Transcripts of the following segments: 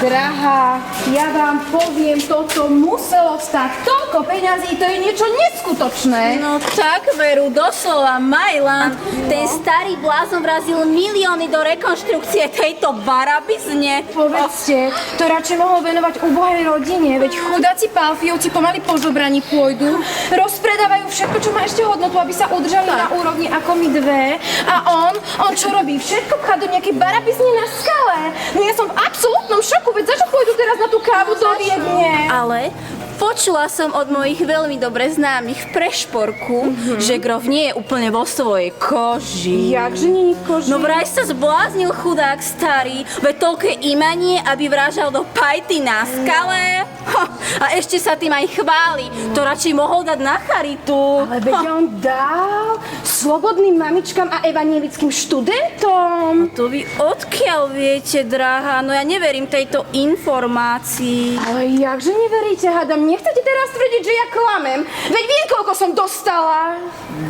Drahá, ja vám poviem, toto muselo stať toľko peňazí, to je niečo neskutočné. No tak, Veru, doslova, Majlan. Ten starý blázon vrazil milióny do rekonštrukcie tejto barabizne. Povedzte, to radšej mohol venovať ubohej rodine, veď chudáci Pálfiovci pomaly po žobraní pôjdu, rozpredávajú všetko, čo má ešte hodnotu, aby sa udržali na úrovni ako my dve. A on čo robí? Všetko pchá do nejakej barabizne na skale. No ja som v absolútnom šoku, veď za čo pôjdu teraz na tú kávu do Viedne? Ale počula som od mojich veľmi dobre známych v Prešporku, že Grof nie je úplne vo svojej koži. Jakže nie je v koži? No vraj sa zbláznil chudák starý, veď toľké imanie, aby vrážal do pajty na skale. A ešte sa tým aj chváli, to radšej mohol dať na charitu. Ale veď on dal slobodným mamičkám a evanielickým študentom. To vy odkiaľ viete, drahá? No ja neverím tejto informácii. Ale jakže neveríte, hádam, nechcete teraz tvrdiť, že ja klamem? Veď viem, koľko som dostala.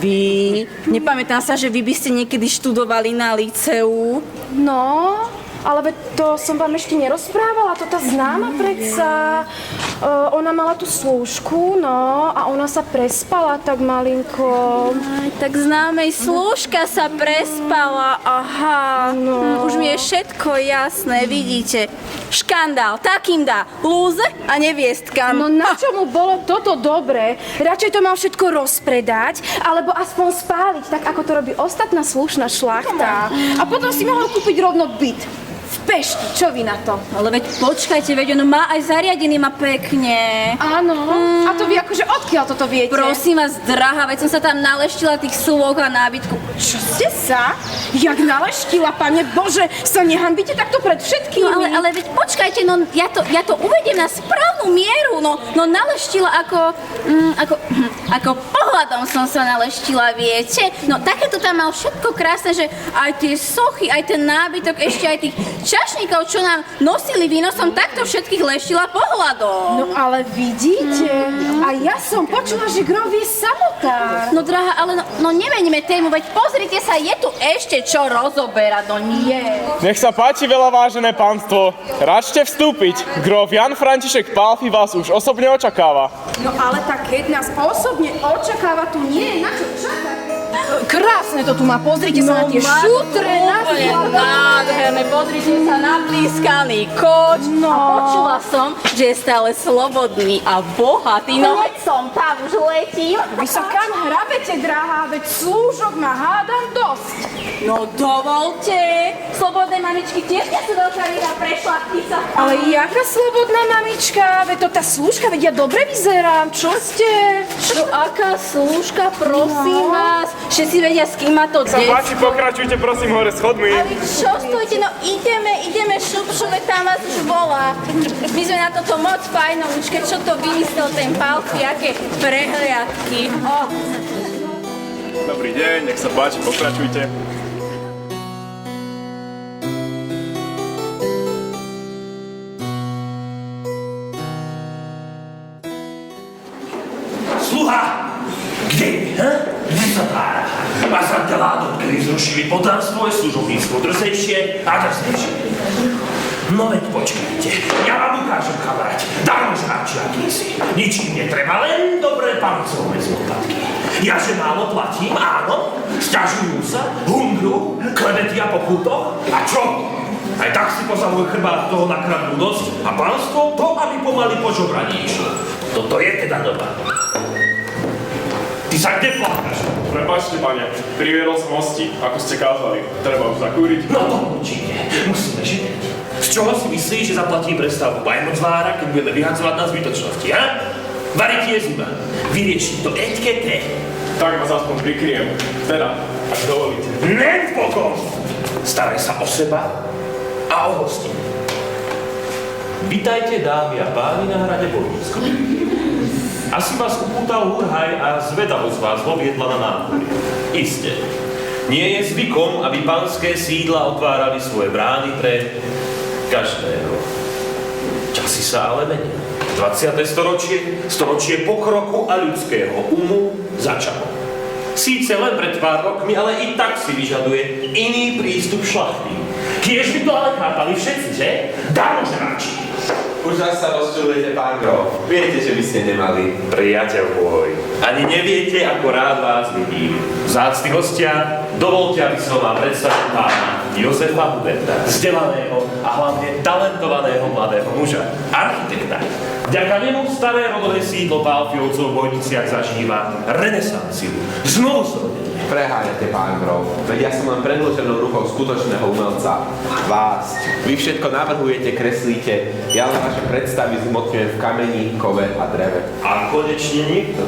Vy? Nepamätám sa, že vy by ste niekedy študovali na liceu. No, ale veď to som vám ešte nerozprávala, to tá známa predsa. Ona mala tú slúžku, no, a ona sa prespala tak malinko. Aj, tak známej slúžka sa prespala, aha. No. Už mi je všetko jasné, vidíte. Škandál, takým dá lúze a neviestkam. No na čo mu bolo toto dobre? Radšej to mal všetko rozpredať, alebo aspoň spáliť, tak ako to robí ostatná slušná šlachta. A potom si mohol kúpiť rovno byt. V Pešti, čo vy na to? Ale veď počkajte, veď on má aj zariadený, má pekne. Áno, a to vy akože odkiaľ toto viete? Prosím vás, drahá, veď som sa tam naleštila tých súloh a nábytku. Čo ste sa? Jak naleštila, pane Bože, sa nehanbíte takto pred všetkými? No ale veď počkajte, no ja to uvediem na správnu mieru, no naleštila ako pohľadom som sa naleštila, viete? No takéto tam mal všetko krásne, že aj tie sochy, aj ten nábytok, ešte aj tých čašníkov, čo nám nosili víno, som takto všetkých leštila pohľadom. No ale vidíte, a ja som počula, že Grof je samotár. No drahá, ale no nemeníme tému, veď pozrite sa, je tu ešte čo rozoberať, no nie. Nech sa páči, veľa vážené pánstvo. Račte vstúpiť. Grof Jan František Pálfi vás už osobne očakáva. No ale tak keď nás osobne očakáva, tu nie je na čo čakať. Krásne to tu má, pozrite sa na tie šutre, na nádherné, pozrite sa na blízkaný koč. No. A počula som, že je stále slobodný a bohatý, no veď som tam, už letím. Vy sa kam hrabete, drahá, veď slúžok ma hádam dosť. No dovolte, slobodné mamičky tiež nie sú veľká výhra pre šlachtica. Ale jaká slobodná mamička, veď to tá slúžka, veď ja dobre vyzerám, čo ste? No aká slúžka, prosím vás, všetci vedia, s kým má to Nech sa páči, detstvo. pokračujte prosím hore schodmi. Ale čo stojte, no ideme šup, veď tam vás už volá. My sme na toto moc fajnovúčke, čo to vymyslel ten Pálfi, aké prehliadky. Dobrý deň, nech sa páči, pokračujte. Sluha! Kde je, Kde sa tára? A za telá, odkedy zrušili podánstvo, je služobníctvo drzejšie a drzejšie. No veď počkajte, ja vám ukážem, kamaráti, darmožráči akýsi. Nič im netreba, len dobré pancové zlopatky. Ja že málo platím, áno, sťažujú sa, hundru, klebetia po kútoch, a čo? Aj tak si poza môj chrbát toho nakradnú dosť a pánstvo to, aby pomaly po žobraní išlo. Toto je teda doba. Ty sa kde flákaš? Prepáčte, pane, priviedol som hosti, ako ste kázali. Treba už zakúriť. No to určite, musíme žiť. Z čoho si myslíš, že zaplatím prestavbu bajmocvára, keď budeme vyhadzovať na zbytočnosti, ha? Variť je zima. Vyriešiť to etkete. Tak vás aspoň prikryjem. Teda, ak dovolíte. Nen pokom! Staraj sa o seba a o hostí. Vítajte, dámy a páni, na hrade Borínskom. Asi vás upútal hurhaj a zvedavosť vás voviedla na nápory. Iste. Nie je zvykom, aby panské sídla otvárali svoje brány pre každého. Časy sa ale menia. 20. storočie pokroku a ľudského umu začalo. Síce len pred pár rokmi, ale i tak si vyžaduje iný prístup šlachty. Kiež by to ale chápali všetci, že? Darožráči. Už raz sa rozčulujete, pán Grof. Viete, že by ste nemali. Priateľ môj, ani neviete, ako rád vás vidím. Vzácni hostia, dovolte, aby som vám predstavil pána Jozefa Huberta, vzdelaného a hlavne talentovaného mladého muža, architekta. Vďaka nemu staré rodové sídlo Pálfiovcov v Bojniciach zažíva renesanciu, znovuzrodenie. Preháňate, pán Grof. Veď ja som len predĺženou rukou skutočného umelca. Vás. Vy všetko navrhujete, kreslíte. Ja len vaše predstavy zmotňujem v kameni, kove a dreve. A konečne niekto.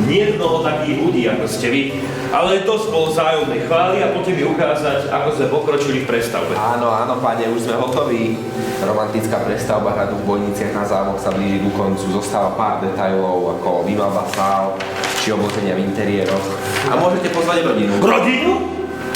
Nie mnoho takých ľudí, ako ste vy, ale dosť bol vzájomnej chvály a potom mi ukázať, ako sme pokročili v prestavbe. Áno, áno, pane, už sme hotoví. Romantická prestavba hradu v Bojniciach na zámok sa blíži ku koncu. Zostáva pár detailov, ako výmalba sál, či obloženia v interiéroch. A môžete pozvať rodinu. Rodinu?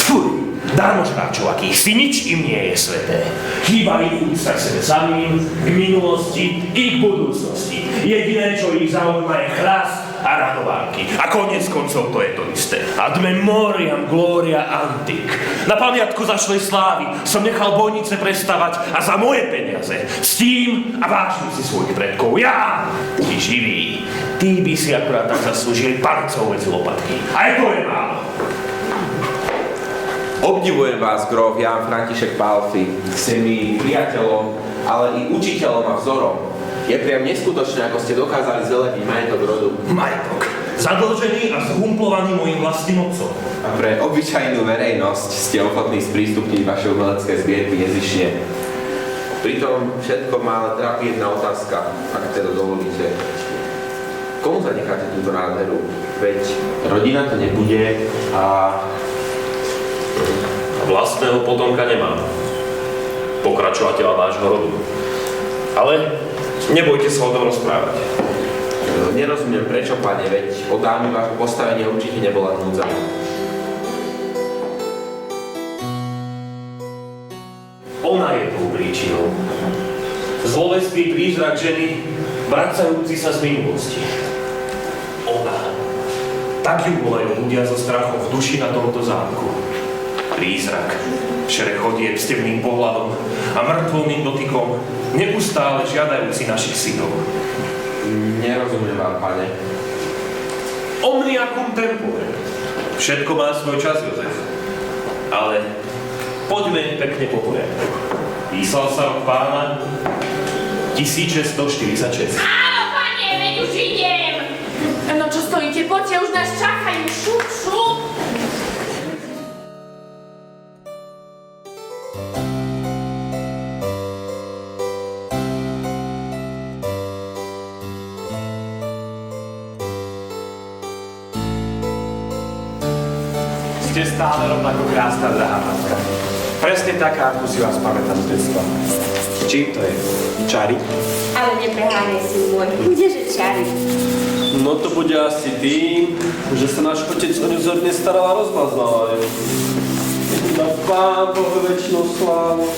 Fuj, darmožráčov, akých si nič im nie je sveté. Chýba ich úcta k sebe samým, k minulosti i k budúcnosti. Jediné, čo ich zaujíma, je chrast a radovánky. A koniec koncov to je to isté. Ad memoriam gloria antik. Na pamiatku zašlej slávy som nechal Bojnice prestavať a za moje peniaze. Ctím a vážim si svojich predkov. Ja, ty živý, ty by si akurát tak zaslúžili palcov medzi lopatky. Aj to je málo. Obdivujem vás, grof Ján František Pálffy. Ste mi priateľom, ale i učiteľom a vzorom. Je priam neskutočné, ako ste dokázali zvelediť majetok rodu. Majetok. Zadlžený a zhumplovaný mojim vlastným otcom. A pre obyčajnú verejnosť ste ochotní sprístupniť vaše umelecké zbierky nezišne. Pritom všetko ma ale trápi jedna otázka, ak teda dovolíte. Komu zanecháte túto nádheru? Veď rodina to nebude a Vlastného potomka nemám. Pokračovateľa vášho rodu. Ale nebojte sa o tom rozprávať. nerozumiem prečo, pane, veď od dámy vášho postavenia určite nebola núdza. Ona je tou príčinou. Zlovestný prízrak ženy, vracajúci sa z minulosti. Ona. Tak ju volajú ľudia so strachom v duši na tomto zámku. Prízrak, šere chodieb s temným pohľadom a mŕtvolným dotykom, neustále žiadajúci našich synov. Nerozumiem vám, pane. Omnia cum tempore. Všetko má svoj čas, Jozef. Ale poďme pekne po poriadku. Písal sa rok pána 1646. Áno, pane, veď už idem! No čo stojíte, poďte, už nás čakajú, šup, šup! Ste stále rovnako krásna, drahá matka. Presne taká, ako si vás pamätám z detstva. Čím to je? Čary? Ale nepreháňaj si môj. Kdeže čary? No to bude asi tým, že sa náš otec o ňu vzorne staral a rozmazal ju. Na Pán Boh večnú slávu.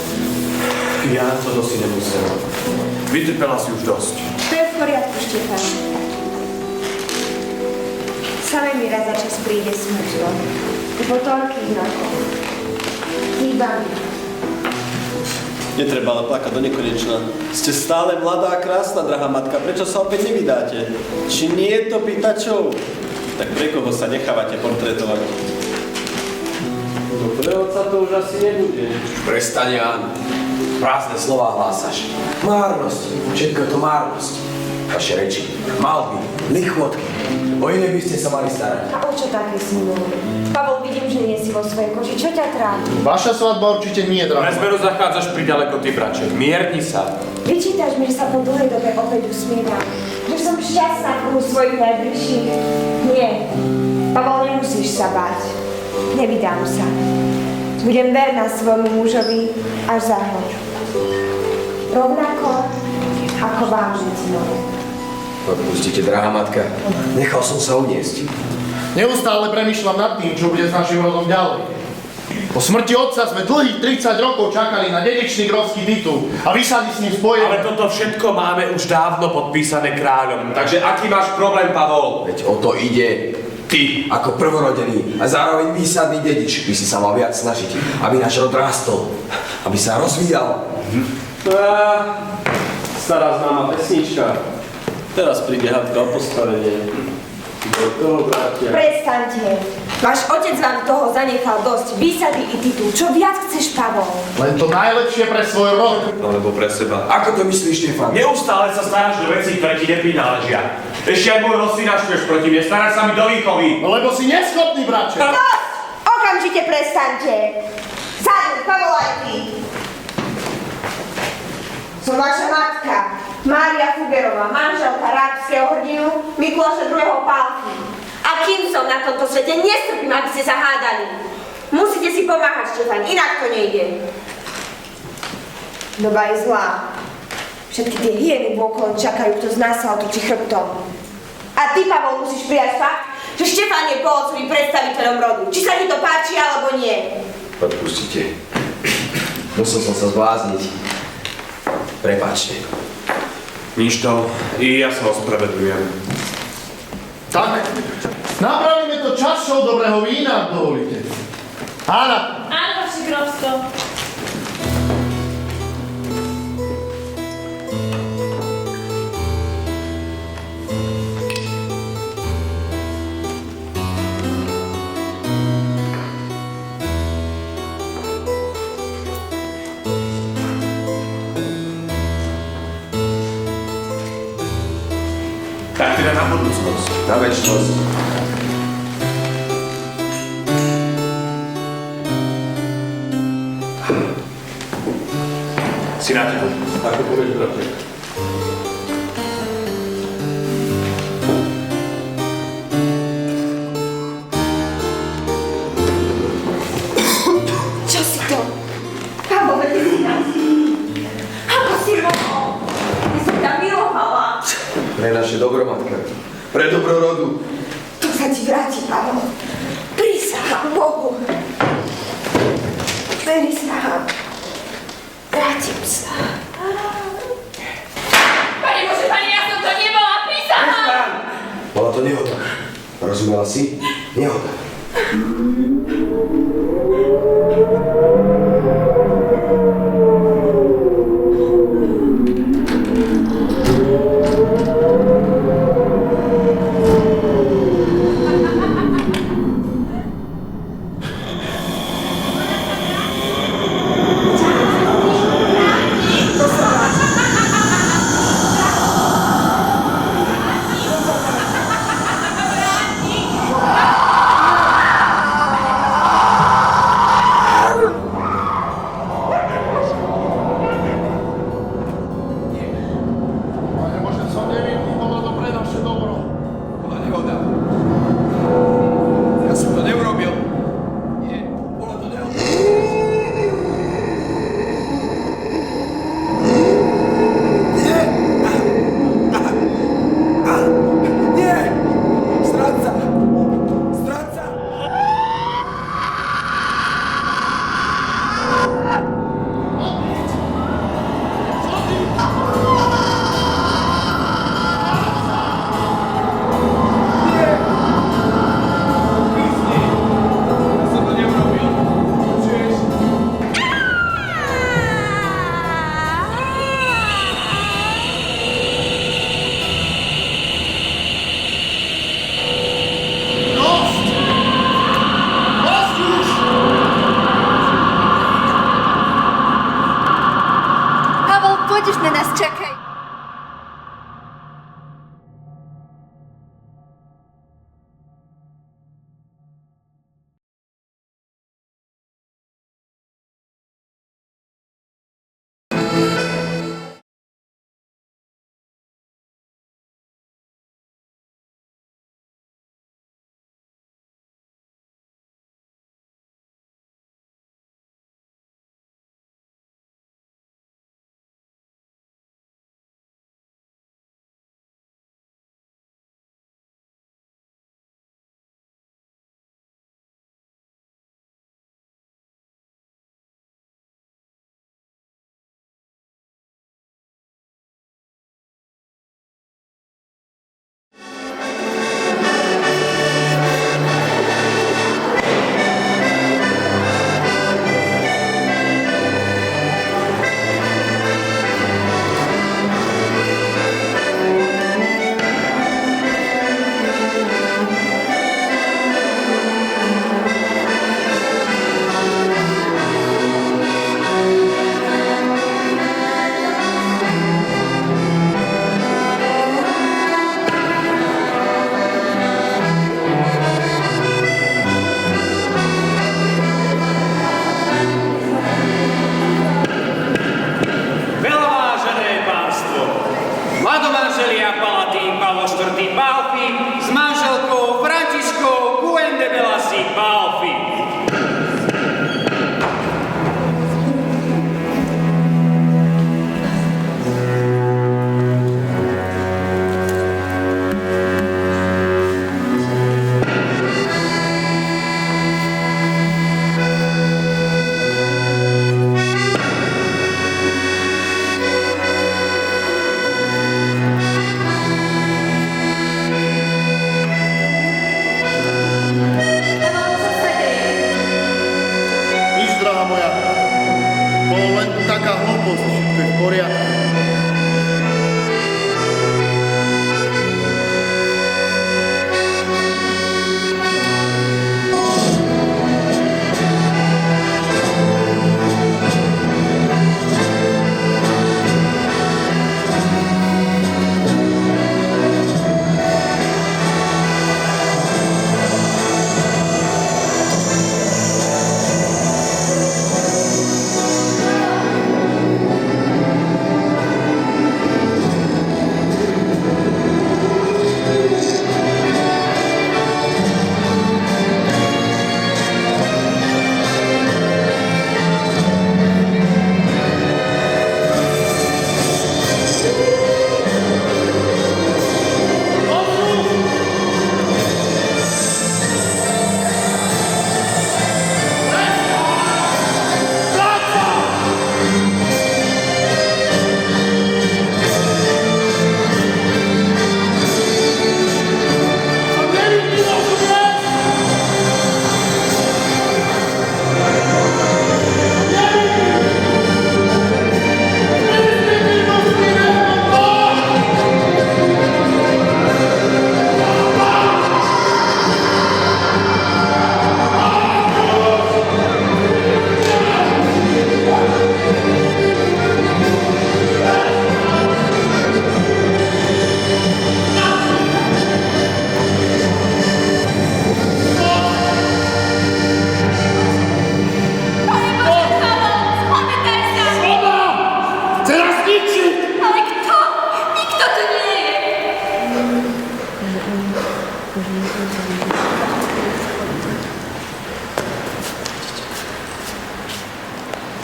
Ja to si nemusel. Vytrpela si už dosť. To je v poriadku, Štefan. Samé mi raz za čas príde smutno. Po toľkých rokoch. Chýba mi. Netreba ale plakať do nekonečna. Ste stále mladá a krásna, drahá matka. Prečo sa opäť nevydáte? Či nie je to pýtačov? Tak pre koho sa nechávate portrétovať? Dobre, otca to už asi nebude. Prestaň, Ján. Prázdne slova hlásaš. Márnosť. Všetko je to márnosť. Vaše reči. Malby. Lichvotky. O iné by ste sa mali starať. A o čo také si môj? Pavol, vidím, že nie si vo svojej koži. Čo ťa trápi? Vaša svadba určite nie je drahá. Na zmeru zachádzaš priďaleko, ty braček. Mierni sa. Vyčítaš mi, že sa po dlhej dobe opäť usmievam. Že som šťastná v kruhu svojich najbližších. Nie. Pavol, nemusíš sa báť. Nevydám sa. Budem verná svojmu mužovi až za hrob. Rovnako ako vám, deti moje. Odpustite, drahá matka. Nechal som sa uniesť. Neustále premýšľam nad tým, čo bude s našim rodom ďalej. Po smrti otca sme dlhých 30 rokov čakali na dedičný grófsky titul a vy sa s ním spojili. Ale toto všetko máme už dávno podpísané kráľom. Takže aký máš problém, Pavol? Veď o to ide. Ty, ako prvorodený a zároveň výsadný dedič, by si sa mal viac snažiť, aby náš rod rástol, aby sa rozvíjal. Stará známa pesnička. Teraz príde hádka o postavenie. Do toho, bratia. Prestaňte. Váš otec vám toho zanechal dosť. Výsady i titul. Čo viac chceš, Pavol? Len to najlepšie pre svoj rod. Alebo pre seba. Ako to myslíš, Štefan? Neustále sa staráš do vecí, ktoré ti neprináležia. Ešte aj môj rod si naštveš proti mne, staráš sa mi do výchovy. No lebo si neschopný, brače. Dosť! Okamžite prestaňte. Sadni, Pavol, aj ty. Som vaša matka, Mária Fugerová, manželka rábskeho hrdinu Mikuláša II. Pálky. A kým som na tomto svete, nestrpím, aby ste sa hádali. Musíte si pomáhať, Štefan, inak to nejde. Doba je zlá. Všetky tie hyeny vôkolo čakajú, kto z nás sa otočí chrbtom. A ty, Pavol, musíš prijať fakt, že Štefan je po otcovi predstaviteľom rodu. Či sa ti to páči, alebo nie. Odpustite. Musel som sa zblázniť. Prepáčte. Nič to, i ja sa ospravedlňujem. Tak, napravíme to čašou dobrého vína, ak dovolíte. Ána. Áno, vaše grovstvo. Tak teda na budúcnosť. Na večnosť. Si na tebu. Ako povieš, bratia. Čo si to? Pavol, veď si nás. Ako si mohol? Ja som ťa milovala. Pre naše dobro, matka. Pre dobro rodu. To sa ti vráti, Pavol. Prisahám Bohu. Prisahám. Vrátim sa. Pane Bože, pane, ja som to nebola, prisahám! Bola to nehoda. Rozumela si? Nehoda.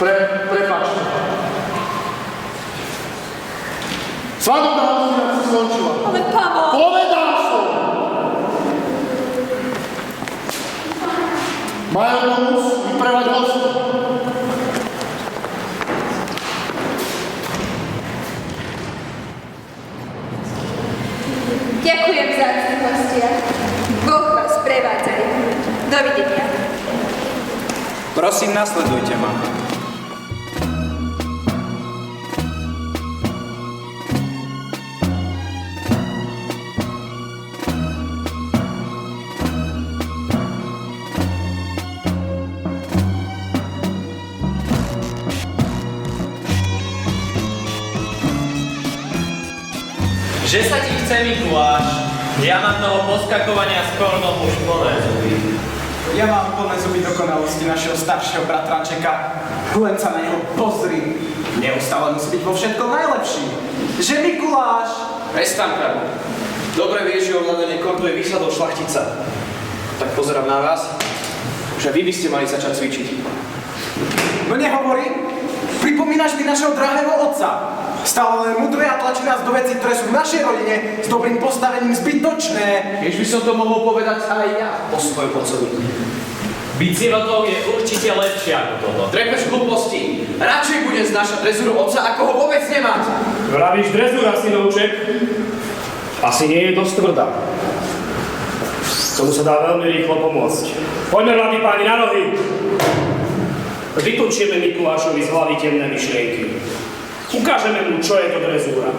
Prepáčte. Svadobná hostina sa skončila. Ale Pavol! Povedal som! Majú pomus vyprevať hostu. Ďakujem za hostia. Boh vás prevádzaj. Dovidenia. Prosím, nasledujte ma. Že sa ti chce, Mikuláš? Ja mám toho poskakovania s kornom už plné zuby. Ja mám plné zuby dokonalosti našeho staršieho bratrančeka. Len sa na neho pozri. Neustále musí byť vo všetkom najlepší. Že Mikuláš? Prestan, Karol. Dobre vieš, že ovládanie kortu je výsledok šlachtica. Tak pozerám na vás, že vy by ste mali začať cvičiť. No nehovorí. Pripomínaš mi našeho drahého otca. Stále len mudruje a tlačí nás do vecí, ktoré sú v našej rodine s dobrým postavením zbytočné. Keď by som to mohol povedať aj ja po svojom otcovi. Byť sirotou je určite lepšie ako toto. Trepeš hlúposti. Radšej budem znášať drezúru otca, ako ho vôbec nemať. Vravíš drezúra, synovček? Asi nie je dosť tvrdá. Tomu sa dá veľmi rýchlo pomôcť. Poďme, mladí páni, na nohy. Vytočíme Mikulášovi z hlavy temné myšlienky. Ukážeme mu, čo je to drezúra.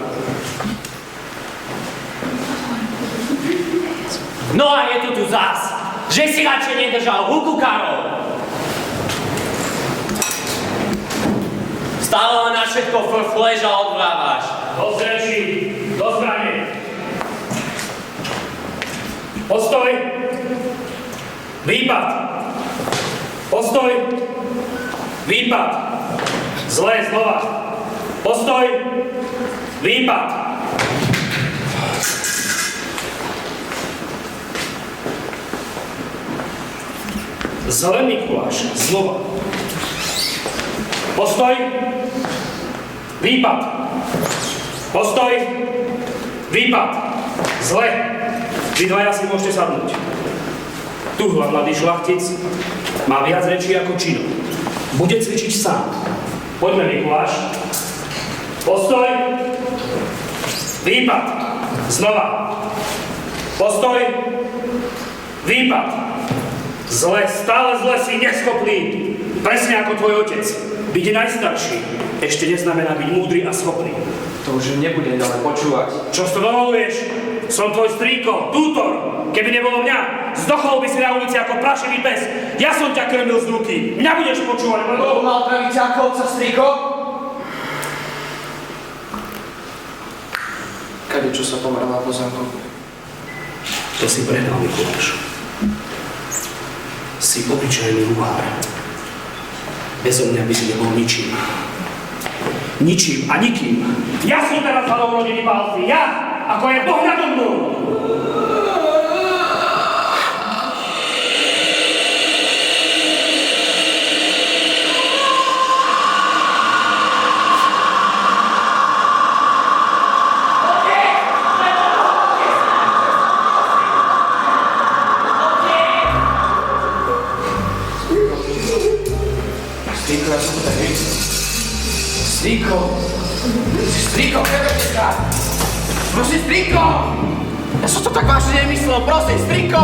No a je to tu zás, že si radšej nedržal huku, Karol. Stále len na všetko frfleš a odvrávaš. Do zreči, do zbrane. Postoj. Výpad. Postoj. Výpad. Zlé, znova. Postoj. Výpad. Zle, Mikuláš. Znova. Postoj. Výpad. Postoj. Výpad. Zle. Vy dvaja si môžete sadnúť. Tuhla, mladý šlachtic, má viac rečí ako činov. Bude cvičiť sám. Poďme, Mikuláš. Postoj. Výpad. Znova. Postoj. Výpad. Zle, stále zle, si neschopný. Presne ako tvoj otec. Byť najstarší ešte neznamená byť múdry a schopný. To už nebudem ďalej počúvať. Čo to dovoluješ? Som tvoj strýko, tútor. Keby nebolo mňa, zdochol by si na ulici ako prašivý pes. Ja som ťa krmil z ruky. Mňa budeš počúvať, lebo... Mal praviť ako otca, strýko? Kade, čo sa pomerala po zámku? To si prehnal, Mikuláš. Si obyčajný luhár. Bezo mňa by si nebol ničím. Ničím a nikým. Ja som teraz hlavou rodiny Pálfy. Ja, ako je Boh nado mnou. Strýko, preberte sa! Prosím, strýko! Ja som to tak vážne nemyslel, prosím, strýko!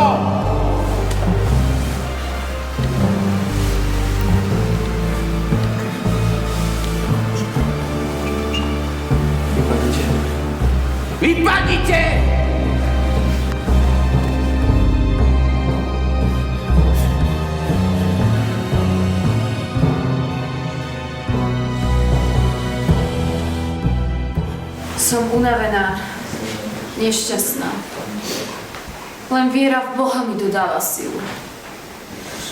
Vypadnite. Vypadnite! Som unavená, nešťastná. Len viera v Boha mi dodáva silu.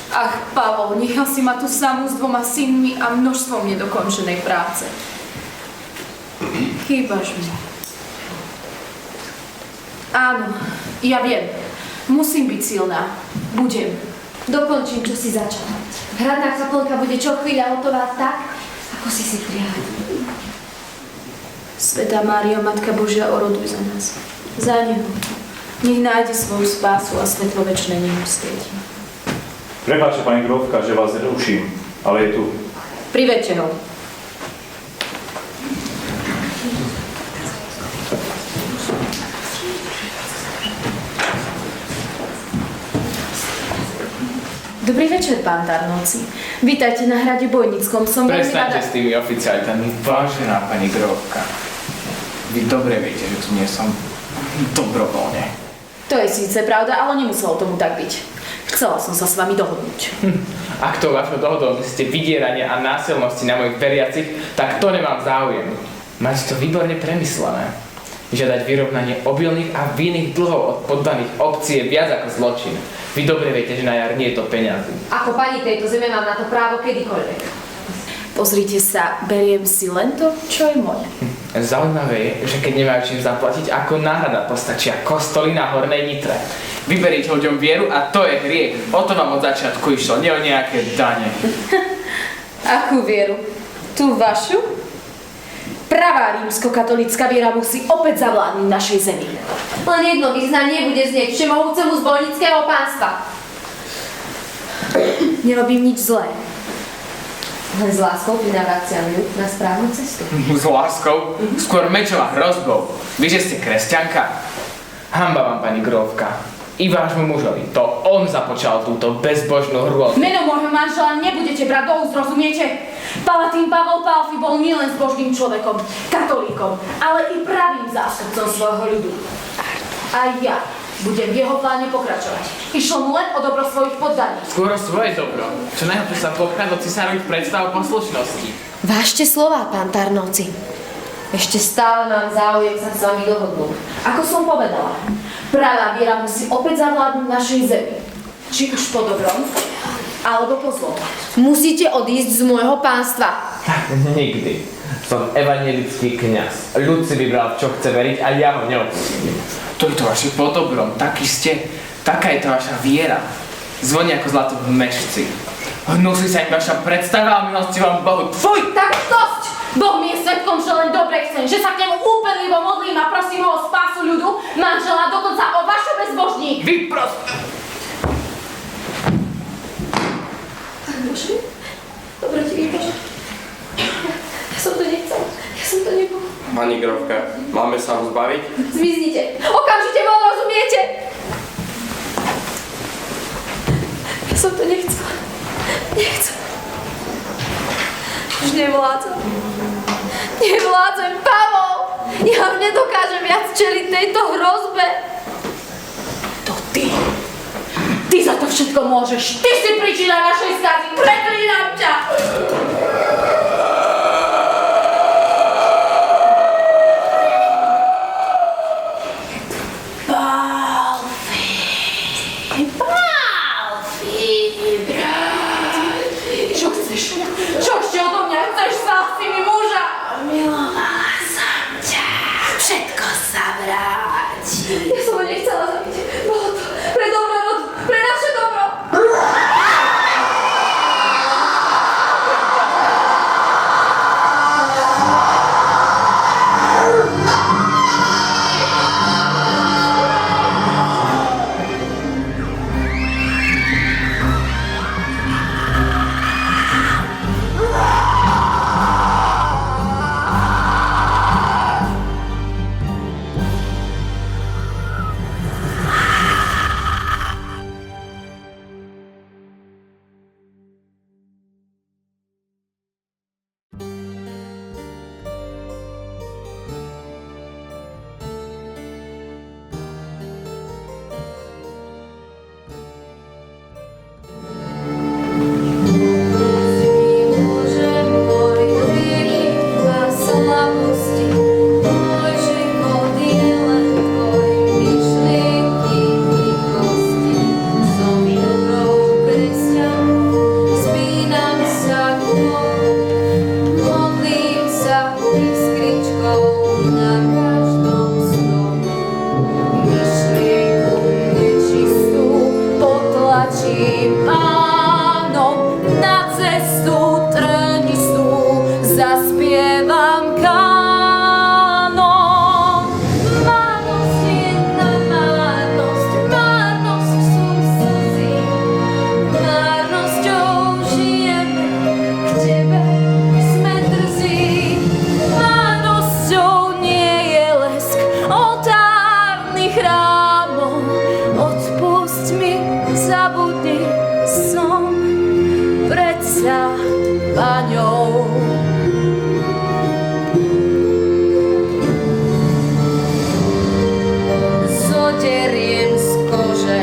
Ach, Pavol, nechal si ma tu samú s 2 synmi a množstvom nedokončenej práce. Chýbaš mi. Áno, ja viem. Musím byť silná. Budem. Dokončím, čo si začala. Hradná kaplnka bude čo chvíľa hotová tak, ako si si prijala. Svätá Mária, Matka Božia, oroduj za nás. Za neho. Nech nájde svoju spásu a svetlo večné nech svieti. Prepáčte, pani Grófka, že vás ruším, ale je tu. Privedte ho. Dobrý večer, pán Tarnovci. Vítajte na hrade Bojnickom. Som veľmi Prestaňte rada... s tými oficialitami, vážená pani Grófka. Vy dobre viete, že tu nie som dobrovoľne. To je síce pravda, ale nemuselo tomu tak byť. Chcela som sa s vami dohodnúť. Ak to vašou dohodou ste vydieranie a násilnosti na mojich veriacich, tak to nemám záujem. Máte to výborne premyslené. Žiadať vyrovnanie obilných a vinných dlhov od poddaných obcí je viac ako zločin. Vy dobre viete, že na jar nie je to peňazí. Ako pani tejto zeme mám na to právo kedykoľvek. Pozrite sa, beriem si len to, čo je moje. Zaujímavé je, že keď nemajú čím zaplatiť, ako náhrada postačia kostoly na Hornej Nitre. Vyberiete ľuďom vieru a to je hriech. O to vám od začiatku išlo, nie o nejaké dane. Akú vieru? Tú vašu? Pravá rímskokatolická viera musí opäť zavládnuť našej zemi. Len jedno vyznanie bude znieť všemohúcemu z Bojnického pánstva. Nerobím nič zlé. Len s láskou prinavraciam ľud na správnu cestu. S láskou? Skôr mečou a hrozbou. Vy, že ste kresťanka? Hanba vám, pani Grófka. I vášmu mužovi. To on započal túto bezbožnú hrôzu. Meno môjho manžela nebudete brať do úst, rozumiete? Palatín Pavol Pálffy bol nielen zbožným človekom, katolíkom, ale i pravým zástupcom svojho ľudu. A ja budem v jeho pláne pokračovať. Išlo mu len o dobro svojich poddaných. Skôr o svoje dobro. Čo najlepšie sa popchá do cisárových predstav poslušnosti. Vážte slova, pán Tarnovci. Ešte stále mám záujem sa s vami dohodnúť. Ako som povedala, pravá viera musí opäť zavládnuť našej zemi. Či už po dobrom, alebo po zlom. Musíte odísť z môjho pánstva. Nikdy. Som evangelický kňaz. Ľud si vybral, čo chce veriť a ja ho neodpustím. To je to vaše po dobrom. Taký ste. Taká je to vaša viera. Zvoní ako zlato v mešci. Hnusí sa im vaša predstava a milosti vám Bohu. Tvoj! Tak dosť! Boh mi je svedkom, že len dobre chcem, že sa k nemu úpenlivo modlím a prosím ho o spásu ľudu, manžela, dokonca o vašu bezbožník. Vy proste... Bože, dobre ti vypočuť. Ja som to nechcel, ja som to nebol. Pani Grófka, máme sa ho zbaviť? Zmiznite, okamžite von, rozumiete? Ja som to nechcel. Nechcel. Už nevládzam. Nevládzem, Pavol! Ja nedokážem viac čeliť tejto hrozbe. To ty. Ty za to všetko môžeš. Ty si príčina našej skazy. Preklínam ťa! Čo chceš? Čo ešte odo mňa chceš, spásy mi muža? Milovala som ťa. Všetko sa vráti. Ja som ho nechcela zabiť. Bolo to pre dobro, pre naše dobro. Potlačím som predsa paňou. Zoderiem z kože,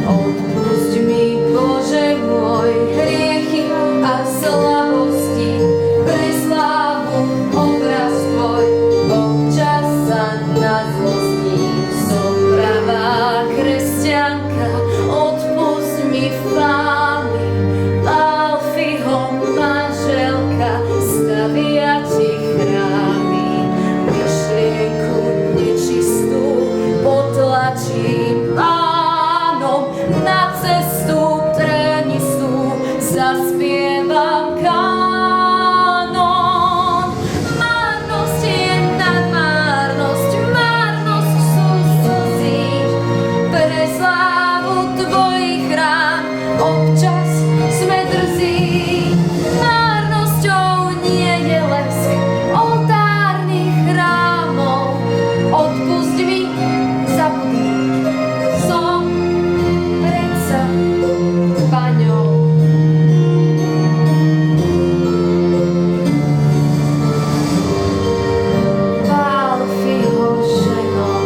odpusť mi, Bože môj, hriechy a slabosti, pre slávu obraz tvoj, občas sa nazlostím, som pravá kresťanka, odpusť mi fámy, Alfího manželka, stavia ti chrámy, myšlienku nečistú potlačím pánom, na cestu trnistú zaspievam kánon. Márnosť je nad márnosť, márnosť sú slzy, pre slávu tvojich rán občas sme drzí. Márnosťou nie je lesk oltárnych chrámov, odpusť mi, zabudni, som predsa paňou. Alfího ženou.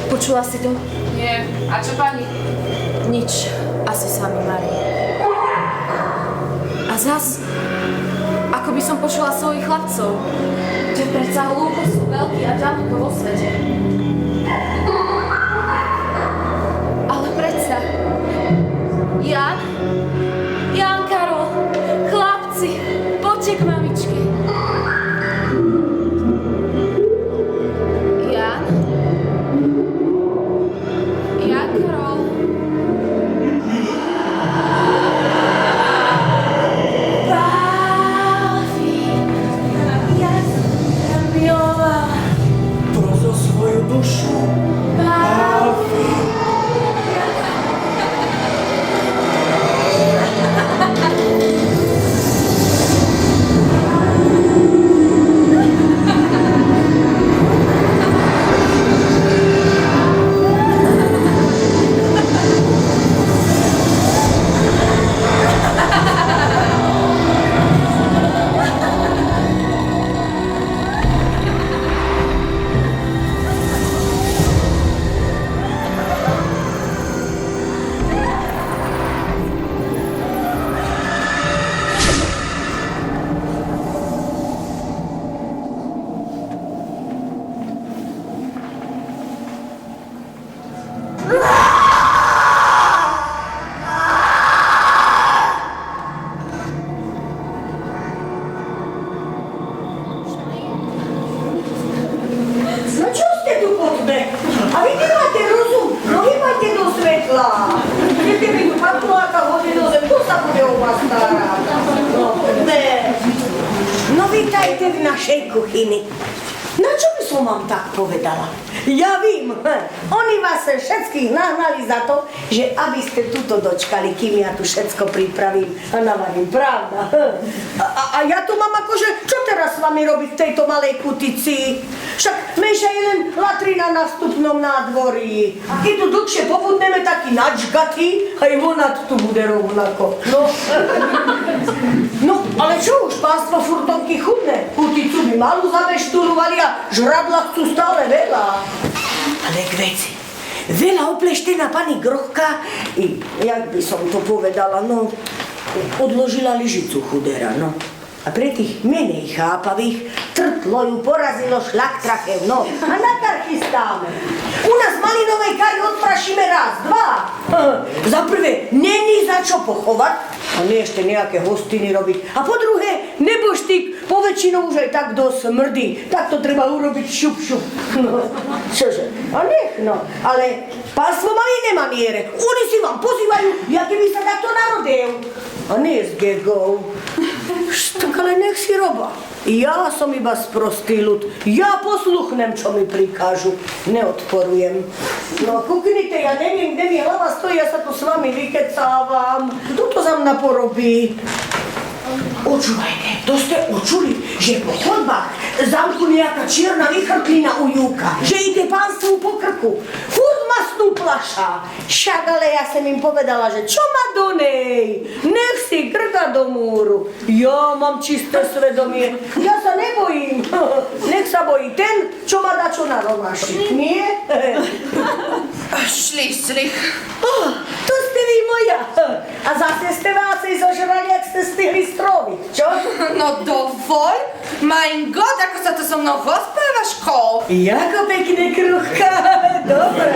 Počula si to? Nie. A čo pani? Nič. Asi sa mi marí. A zas, ako by som počula svojich chlapcov, že predsa hlúpo sú veľkí a ďaleko vo svete. Ale predsa, Jan Karol, chlapci, poďte k mamičke. Jan Karol. Prozo svoju dušu. No čo ste tu poďme? A vy nemáte rozum, no vymajte do svetla. Keď mi tu patruláka hodí do zem, kto sa bude o vás starať? No, ne. No vítajte v našej kuchyni. Na čo by som vám tak povedala? Ja vím, oni vás všetkých nahnali za to, že aby ste tuto dočkali, kým ja tu všetko pripravím a navarím, pravda? A ja tu mám akože, čo teraz s vami robiť v tejto malej kutici? Však menšia je len latrina na vstupnom nádvorí. Keď tu dlhšie pobudneme taký načgatý, aj vonad tu bude rovnako. No, ale čo už, pánstvo furtonky chudné? Kuticu by malú zabešturovali a žradla chcú stále veľa. Ale k veci. Veľa opleštená pani Grochka, i, jak by som to povedala, no, odložila lyžicu chudera, no. A pre tých menej chápavých trtlo ju porazilo šlaktrachev, no. A na kar chystáme. U nás v Malinovej kari odprašíme raz, dva. Za prvé, není za čo pochovať, a nie ešte nejaké hostiny robiť. A po druhé, neboštík poväčšinou už aj tak dosť smrdí. Tak to treba urobiť šup, šup. No, čože? A nech, no. Ale pánstvo mali nemaniere. Oni si vám pozývajú, ja keby sa takto narodil. A nie s gegou. Tak ale nech si roba. Ja som iba sprostý ľud. Ja posluchnem, čo mi prikážu. Neodporujem. No kúknite, ja neviem, kde mi hlava stojí, ja sa tu s vami vykecávam. Kto to za mňa porobí? Počúvajte, to ste učuli, že po chodbách zamku nejaká čierna vychrklina ujúka, že ide pánstvu po krku. Furt ma snúplaša. Však ale ja som im povedala, že čo ma do nej? Nech si grga do múru. Ja mám čisté svedomie. Ja sa nebojím. Nech sa bojí ten, čo ma dá čo na romáši. Nie? Šlístrich. To ste vy moja. A zase ste vácej zožrali, jak ste stihli stroviť, čo? No dovol, mein Gott, ako sa to so mnou rozprávaš, Ko? Jako pekne kruchka. Dobre,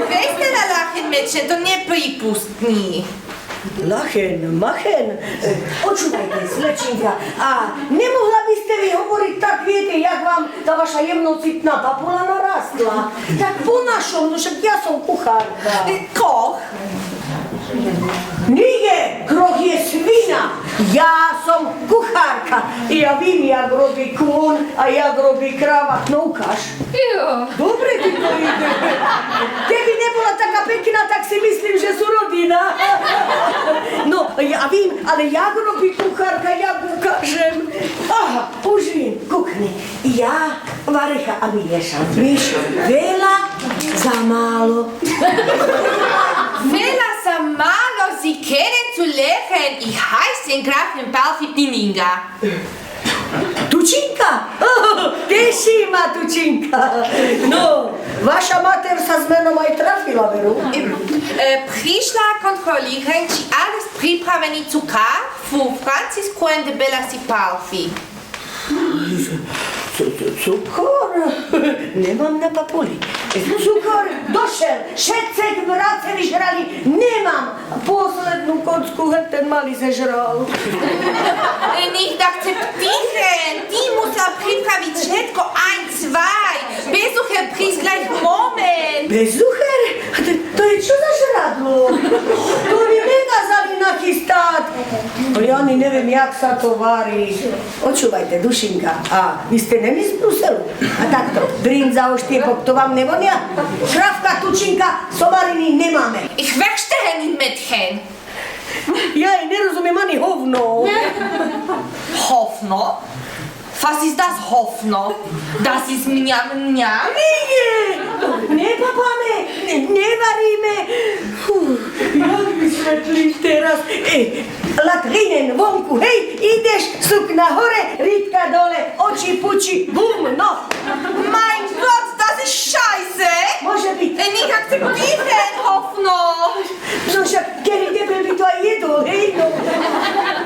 Prejste na lachen, Mädchen, to nepripustní. Lachen, machen. Počúvajte, slečinka, a nemohla by ste mi hovoriť tak, viete, jak vám tá vaša jemnocitná papula narastla? Tak po našom, no však ja som kuchárka. Koch? Nie, Kroch je svina. Ja som kuchárka. Ja vím, jak robí kôň a jak robí kráva. No ukáž. Jo. Dobre ti to ide. Keby nebola taká pekná, tak si myslím, že sú rodina. No, ja vím, ale jak robí kuchárka, ja ukážem. Aha, už vím, kukni. Ja varecha a miešam. Víš, veľa za málo. Veľa sa málo si kennen zu lechen. Ich heiß den Gräfin Palfi Pininga. Tučinka? Teší ma Tučinka. No, vaša mater sa s menom aj trafila, veru? Prišla kontrolieren, či alles pripravený cukár fu Francisco de Bella si Palfi. Cukor? Nemám na papuli. Cukor došel, všetci vrace vyžrali, nemám. Poslednú kocku ten malý zežral. Nicht akzeptieren, die muss er pripraviť všetko, 1, 2. Besucher prísť gleich moment. Besucher? To je čo za žradlo? To mi nekázali nachystať. Ja ani neviem, jak sa to varí. Počúvajte, Dušinka, a vy ste nemi z Bruselu? A takto, brinza, oštiepok, to vám nevonia? Šrafka, Tučinka, somariny nemáme. Ich verstehe nicht, Mädchen. Ja jej nerozumiem ani hovno. Hovno? Was ist das Hovno? Das ist mňam mňam? Nie, nepapáme, nevaríme. Jak vysvetlíš teraz? Latrinen vonku, hej, ideš, sukna hore, rýtka dole, oči puči, bum, no. Mein Gott, das ist scheiße! Môže byť. Nicht akzeptieren, Hovno! No však, kedy debel by to aj jedol, hej, no.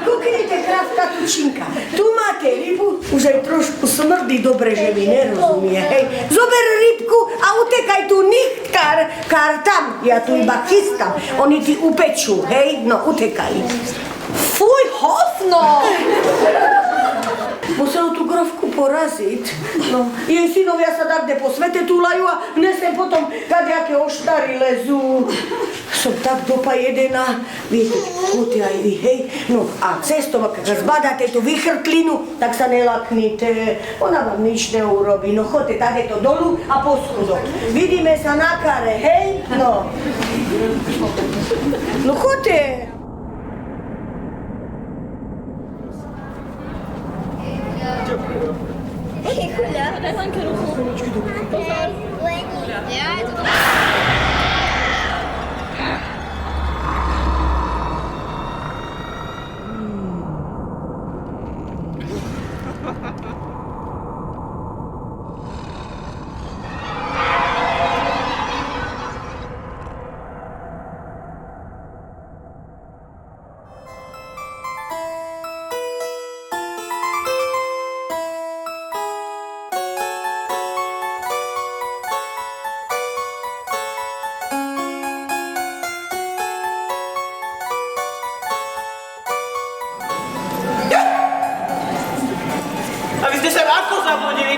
Kúknite, krávka Tučinka, tu máte rybu, už aj trošku smrdí, dobre, že mi nerozumie, hej. Zober rybku a utekaj tu nicht kar tam, ja tu iba chystám, oni ti upečú, hej, no utekaj. Fuj, Hovno! Muselo tú grovku poraziť. No, jej synovia sa takde po svete túlajú a mne sem potom kadejaké oštary lezú. Som tak dopajedená. Viete, chodte aj vy, hej? No a cestom, ak zbadáte tú vychrtlinu, tak sa nelaknite. Ona vám nič neurobí. No chodte tady to dolu a po schudok. Vidíme sa na kare, hej? No. No chodte. Hej, chuľa. Lenka ruchu. Hej, Leni. Ja, je to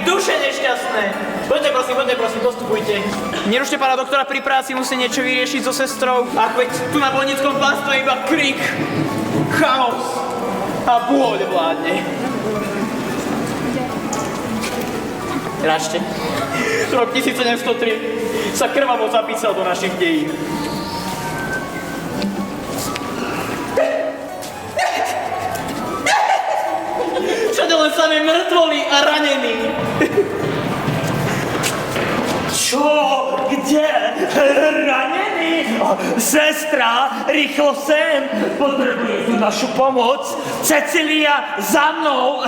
duše nešťastné. Poďte prosím, dostupujte. Nerušte pána doktora pri práci, musí niečo vyriešiť so sestrou. Ach, veď tu na bolnickom plástve iba krik. Chaos. a bôľ vládne. Račte. Rok 1703 sa krvavo zapísal do našich dejín. Všade len samé mŕtvoli a ranení. Čo? Kde? Ranený? Sestra, rýchlo sem! Potrebuje tu našu pomoc! Cecília, za mnou!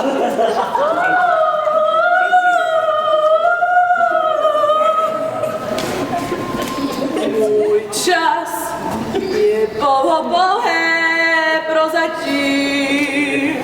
Môj čas je polobohé prozatím.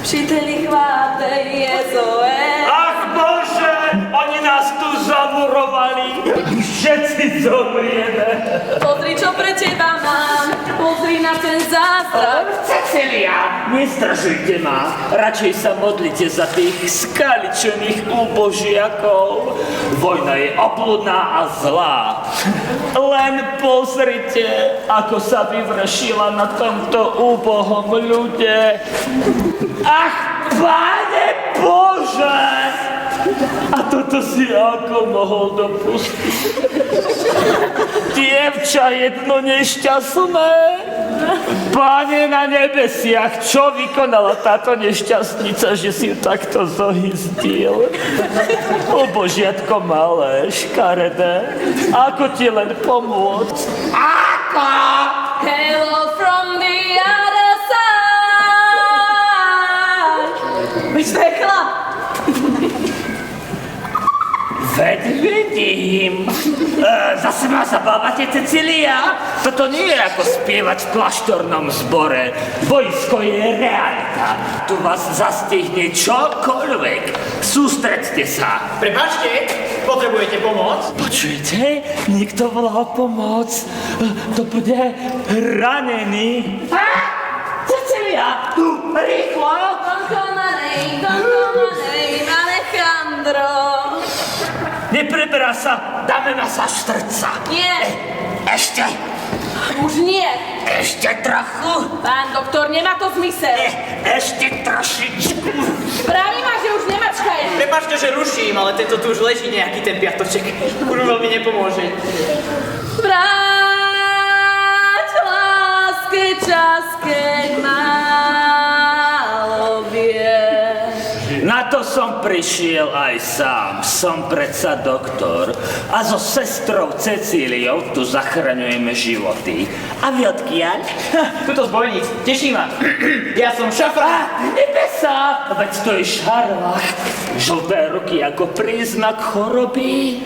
Příteli, chvátej Jezoe. Ach Bože, oni nás tu zamurovali! Všetci zomrieme! Pozri, čo pre teba mám. Pozri na ten zázrak. Cecília, nestrašujte ma. Radšej sa modlite za tých skaličených úbožiakov. Vojna je obludná a zlá. Len pozrite, ako sa vyvršila na tomto úbohom ľude. Ach, Pane Bože! A toto si ako mohol dopustiť? Dievča jedno nešťastné? Pane na nebesiach, čo vykonala táto nešťastnica, že si ju takto zohyzdil? O Božiatko malé, škaredé, ako ti len pomôcť? Ako? Hello from the other side. Veď pekla. Veď vidím. Zase ma zabávate, Cecília? Toto nie je ako spievať v kláštornom zbore. Vojsko je realita. Tu vás zastihne čokoľvek. Sústredte sa. Prepáčte, potrebujete pomoc? Počujete? Niekto volá o pomoc. To bude ranený. Cecília, tu, rýchlo! Don't call my name, Alejandro. Nepreberá sa, dáme masáž srdca. Nie. Ešte. Už nie. Ešte trochu. Pán doktor, nemá to zmysel. Ešte trošičku. Praví ma, že už nemačkaj. Prepáčte, že ruším, ale tento tu už leží nejaký ten piatoček. Už veľmi nepomôže. Vráť láske čas, keď málo vie. Na to som prišiel aj sám. Som predsa doktor. A so sestrou Cecíliou tu zachraňujeme životy. A vy odkiaľ? Tuto zbojník, teší ma. Ja som šafrán. Nebesa! Veď to je šarlach. Žlté ruky ako príznak choroby.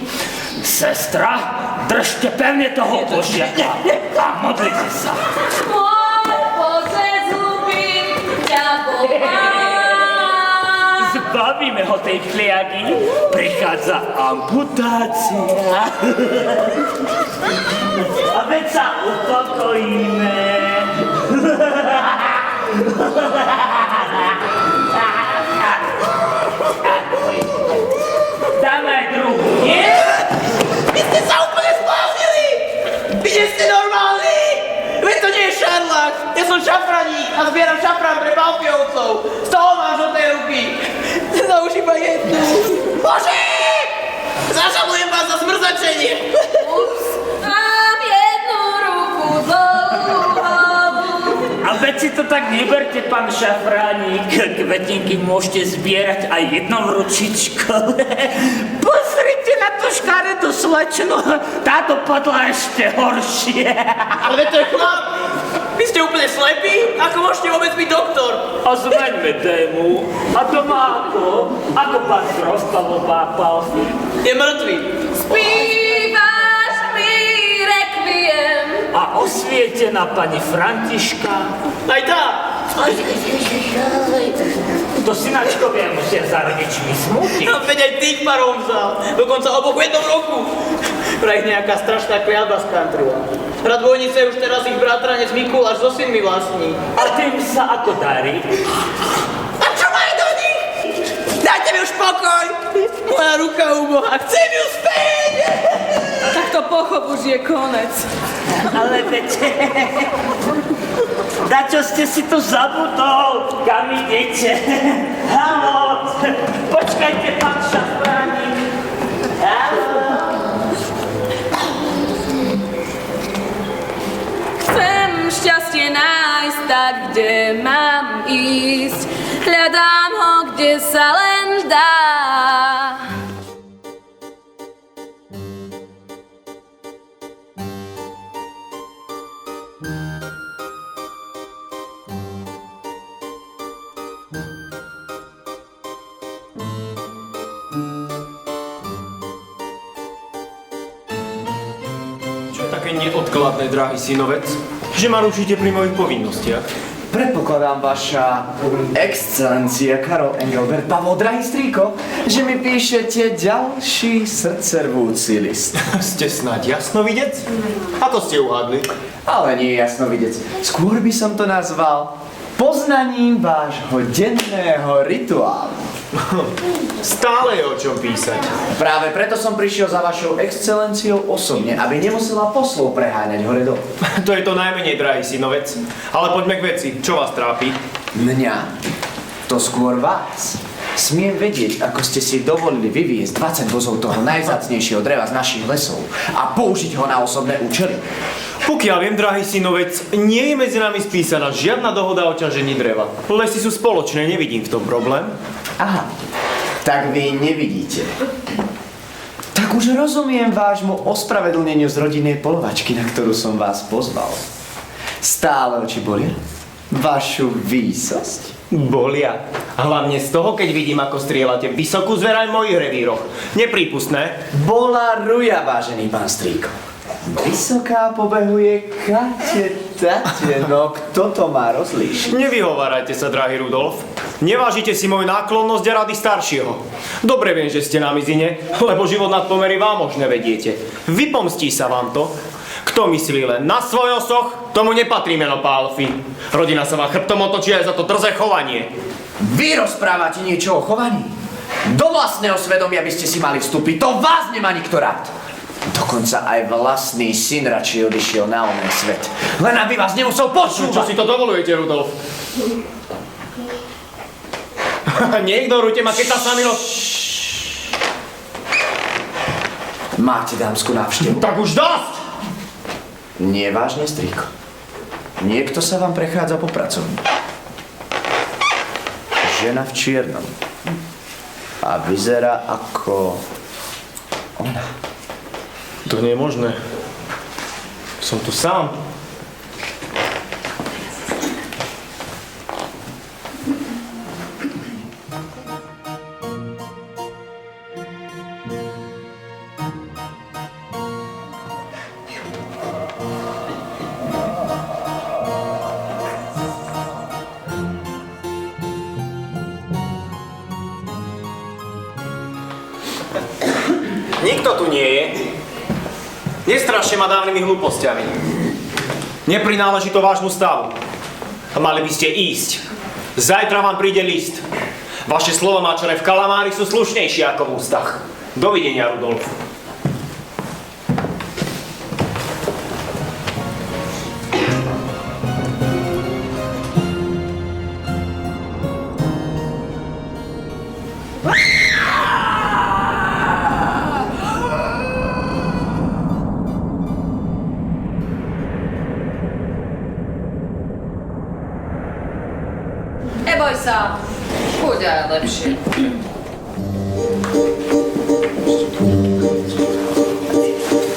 Sestra, držte pevne toho Božiaka a modlite sa. Môj Bože, zlúbim ťa, Boha. Zbavíme ho tej kliagy, prichádza amputácia. A veď sa upokojíme. Dáme aj druhú. Nie? Vy ste sa úplne zbláznili! Vy nie ste normálni! Veď to nie je šarlach! Ja som šafraník a zbieram šafrán pre Palfiovcov! Z toho mám žlté ruky! Za už iba jednu! Bože! Zažalujem vás za zmrzačenie! Mám jednu ruku dlhú. A veď si to tak neberte, pán šafránik. Kvetinky môžete zbierať aj jednou ručičkou. Pozrite na tú škaredú slečnu. Tá dopadla ešte horšie. Ale veď to je chlap! Vy ste úplne slepí? Ako môžete vôbec byť doktor? A zmeňme tému. A to má ako? Ako pán rozpalová Palfi? Je mŕtvý. Spívaš mi rekviem. A osvietená pani Františka? Aj tá! To synačkovia musia za rodičmi smútiť. No, veď aj tých parov vzal. Dokonca oboch v jednom roku. Vraj nejaká strašná kliatba skantrila. Hrad Vojnice už teraz ich bratranec Mikuláš so synmi vlastní. A tým sa ako darí? A čo majú do nich? Dajte mi už pokoj! Moja ruka uboha, chcem ju späť! Tak to pochop, už je konec. Ale viete, na čo ste si tu zabudol? Kam idete? Haló, počkajte, pán šafránik. Haló. Chcem šťastie nájsť tak, kde mám ísť. Hľadám ho, kde sa len dá. Čo je také neodkladné, drahý synovec, že ma rušíte pri mojich povinnostiach? Predpokladám, vaša excelencia Karol Engelbert Pavol, drahý strýko, že mi píšete ďalší srdcervúci list. Ste snáď jasnovidec? Ako ste uhádli? Ale nie jasnovidec. Skôr by som to nazval poznaním vášho denného rituálu. Stále je o čom písať. Práve preto som prišiel za vašou excelenciou osobne, aby nemusela poslov preháňať hore dole. To je to najmenej, drahý synovec. Ale poďme k veci. Čo vás trápi? Mňa? To skôr vás. Smiem vedieť, ako ste si dovolili vyviezť 20 vozov toho najvzácnejšieho dreva z našich lesov a použiť ho na osobné účely. Pokiaľ viem, drahý synovec, nie je medzi nami spísaná žiadna dohoda o ťažení dreva. Lesy sú spoločné, nevidím v tom problém. Aha, tak vy nevidíte. Tak už rozumiem vášmu ospravedlneniu z rodinnej polovačky, na ktorú som vás pozval. Stále oči bolia? Vašu výsosť? Bolia. Hlavne z toho, keď vidím, ako strieľate vysokú zver aj v mojich revíroch. Neprípustné. Bola ruja, vážený pán Strýko. Vysoká pobehuje kate, no kto to má rozlíšiť? Nevyhovárajte sa, drahý Rudolf. Nevážite si moju náklonnosť a rady staršieho. Dobre viem, že ste na mizine, lebo život nad pomery vám možné vediete. Vypomstí sa vám to. Kto myslí len na svoj osoch, tomu nepatrí meno Pálfy. Rodina sa vám chrbtom otočí aj za to drze chovanie. Vy rozprávate niečo o chovaní? Do vlastného svedomia by ste si mali vstúpiť, to vás nemá nikto rád. Dokonca aj vlastný syn radšej odišiel na onen svet. Len aby vás nemusel počúvať. Čo si to dovolujete, Rudolf? Neignorujte ma, keď tá samilosť... Máte dámsku návštevu. Tak už dosť! Nie vážne, strýko. Niekto sa vám prechádza po pracovni. Žena v čiernom. A vyzerá ako... ona. To nie je možné. Som tu sám. Nikto tu nie je. Nestrašte ma dávnymi hlúpostiami. Neprináleží to vášmu stavu. A mali by ste ísť. Zajtra vám príde list. Vaše slovomáčere v kalamári sú slušnejšie ako v ústach. Dovidenia, Rudolf. Neboj sa, bude aj lepšie.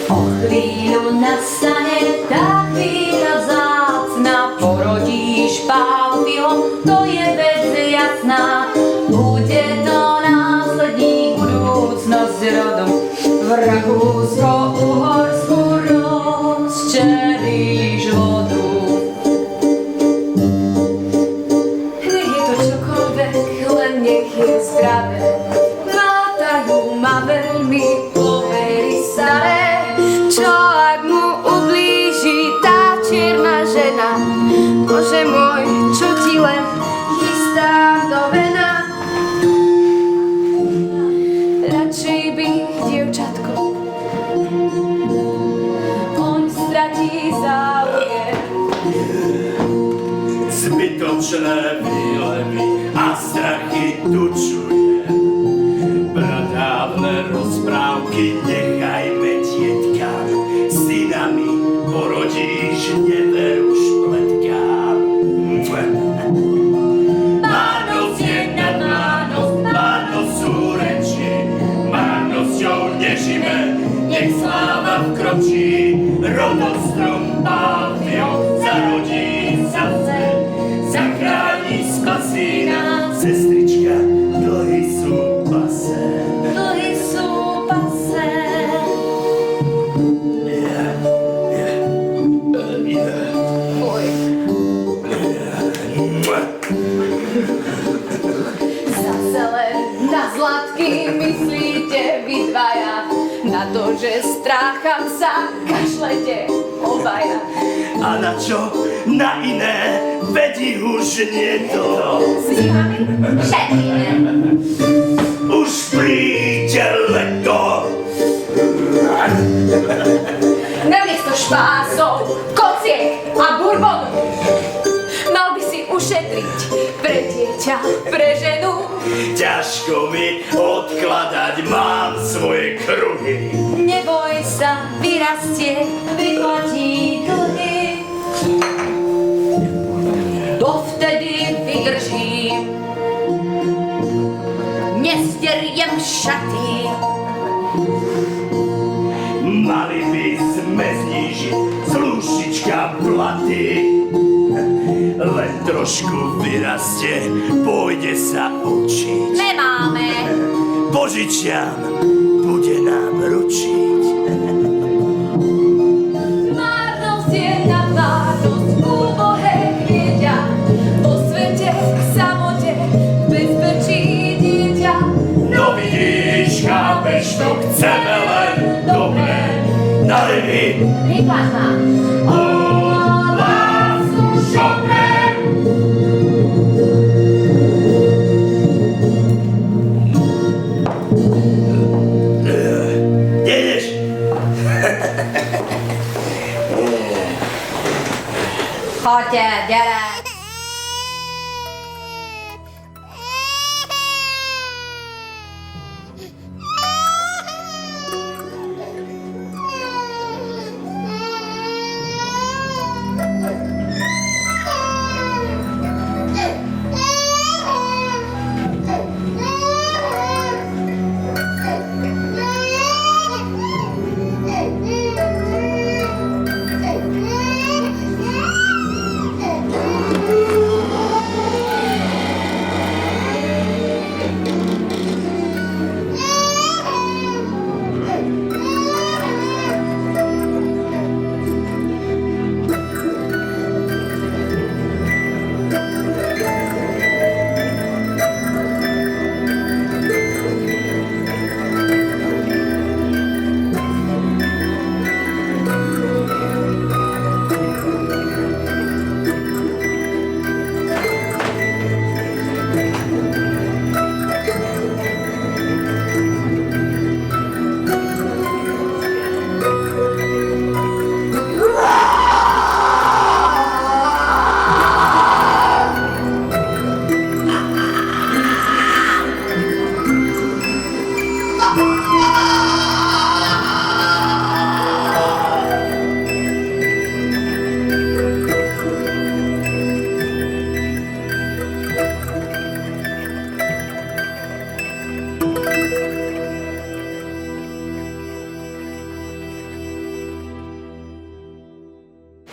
O chvíľu nastane tá chvíľa vzácna, porodíš Pálfyho, to je vec jasná. Bude to následník budúcnosť rodu, v Rakúsko-Uhorsku rozčeríš vodu. Nech je zdravé, látajú ma veľmi povery staré. Čo ak mu ublíži tá čierna žena? Bože môj, čo ti len chystám do vena? Radšej by, dievčatko, zbytočné výlevy a strachy tučujem. Pradávne rozprávky nechajme deťkám, synami porodíš, neveru špletkám. Márnosť je nadmárnosť, márnosť sú reči, márnosťou nežime, nech sláva vkročí, rodostrom Pálfio zarodí zase, zachráni, spasí nás, sestrička, dlhy sú pase. Dlhy sú pase. Zase len na zlatky myslíte vy dvaja, na to, že strácham sa kašlete obaja. A na čo? Na iné, veď už nie to. Zimami šetríme. Už príde leto. Namiesto špásov, kociek a bourbonu mal by si ušetriť pre dieťa, pre ženu. Ťažko mi odkladať, mám svoje kruhy. Neboj sa, vyrastie, vyplatí dlhy. Dovtedy vydržím, nesteriem šaty. Mali by sme znížiť z lúštička platy. Len trošku vyrastie, pôjde sa učiť. Nemáme. Požičiam, bude nám ručiť. Márnosť je na márnosť, úbohé dieťa, po svete, v samote, v bezpečí dieťa. No vidíš, chápeš, to chceme len dobre. Dali mi Vyplať ma. lásku šokrem. Kde ideš? Poďte, ďalej.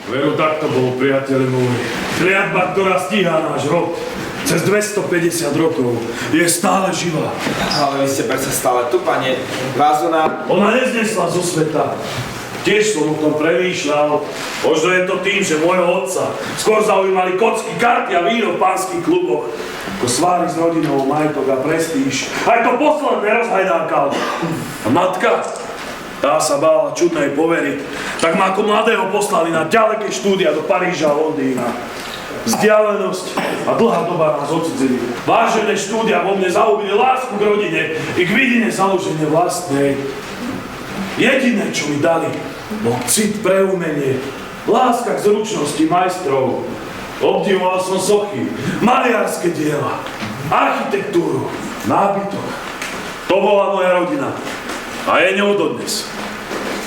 Veru, tak to bolo, priateľ môj. Kliatba, ktorá stíha náš rod cez 250 rokov, je stále živá. Ale vy ste predsa stále tu, pane. Vás Ona neznesla zo sveta. Tiež som o tom premýšľal. Možno je to tým, že môjho otca skôr zaujímali kocky, karty a víno v pánskych kluboch. Ako svári s rodinou, majetok a prestíž. Aj to posledné rozhajdákal. A matka? Tá sa bála čudnej povery. Tak ma ako mladého poslali na ďaleké štúdia do Paríža a Londýna. Vzdialenosť a dlhá doba nás odsudzili. Vážené štúdia vo mne zaubili lásku k rodine i k vidine založenie vlastnej. Jediné, čo mi dali, bol cit pre umenie, láska k zručnosti majstrov. Obdivoval som sochy, maliarské diela, architektúru, nábytok. To bola moja rodina. A je ňou dodnes.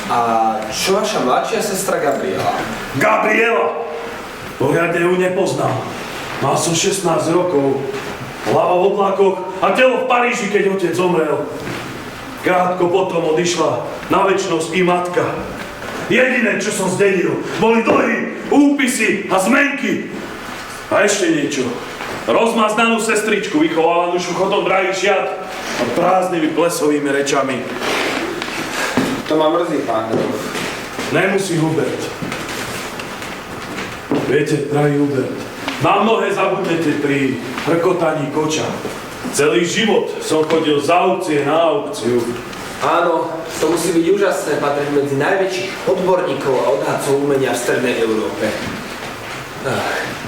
A čo vaša mladšia sestra Gabriela? Gabriela! Poriadne ju nepoznal. Mal som 16 rokov, hlava v oblakoch a telo v Paríži, keď otec zomrel. Krátko potom odišla na večnosť i matka. Jediné, čo som zdedil, boli dlhy, úpisy a zmenky. A ešte niečo. Rozmaznanú sestričku, vychovávanú šuchotom drahých šiat a prázdnymi plesovými rečami. To ma mrzí, pán Grof. Nemusí, Hubert. Viete, drahý Hubert, na mnohé zabudnete pri hrkotaní koča. Celý život som chodil z aukcie na aukciu. Áno, to musí byť úžasné patriť medzi najväčších odborníkov a odhadcov umenia v strednej Európe.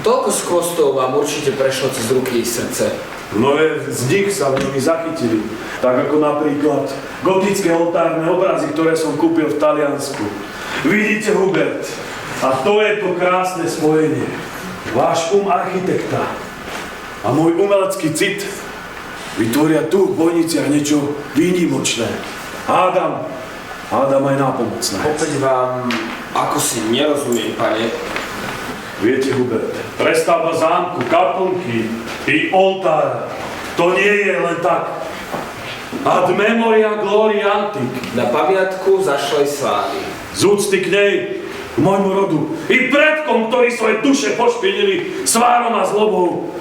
Toľko skvostov vám určite prešlo cez ruky i srdce. Mnohé z nich sa veľmi zachytili. Tak ako napríklad gotické oltárne obrazy, ktoré som kúpil v Taliansku. Vidíte, Hubert, a to je to krásne spojenie. Váš architekta a môj umelecký cit vytvoria tu v Bojniciach niečo výnimočné. Hádam aj nápomocné. Opäť vám ako si nerozumiem, pane. Viete, Hubert, prestavba zámku, kaplnky i oltára, to nie je len tak. Ad memoria gloria antic. Na pamiatku zašlej slávy. Z úcty k nej, k môjmu rodu i predkom, ktorí svoje duše pošpinili svárom a zlobou.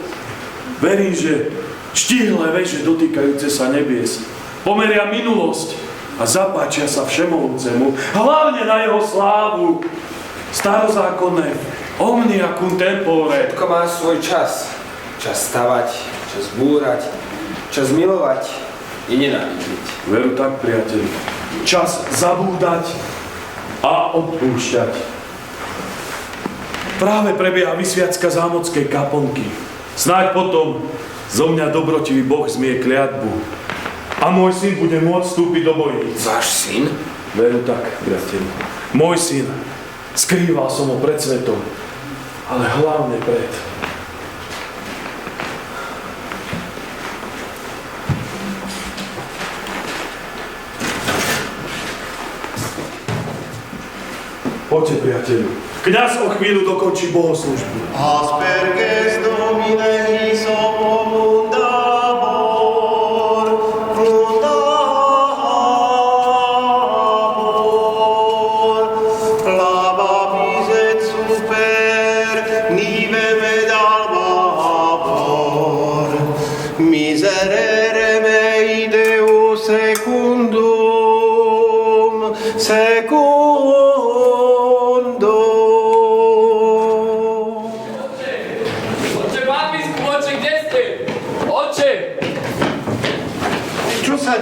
Verím, že štíhle veže dotýkajúce sa nebies pomeria minulosť a zapáčia sa Všemohúcemu, hlavne na jeho slávu. Starozákonné omnia cum tempore. Všetko má svoj čas. Čas stavať, čas búrať, čas milovať i nenávidieť. Veru tak, priateľi. Čas zabúdať a odpúšťať. Práve prebieha vysviacka zámockej kaplnky. Snáď potom zo mňa dobrotivý Boh zmie kliatbu a môj syn bude môcť vstúpiť do bojníc. Váš syn? Veru tak, priateľi. Môj syn. Skrýval som ho pred svetom, ale hlavne pred. Poďte, priateľu. Kňaz o chvíľu dokončí bohoslúžbu. Asperges Domine his omum dabor, laba viset super, nive med albabor, miserere mei Deus secundum,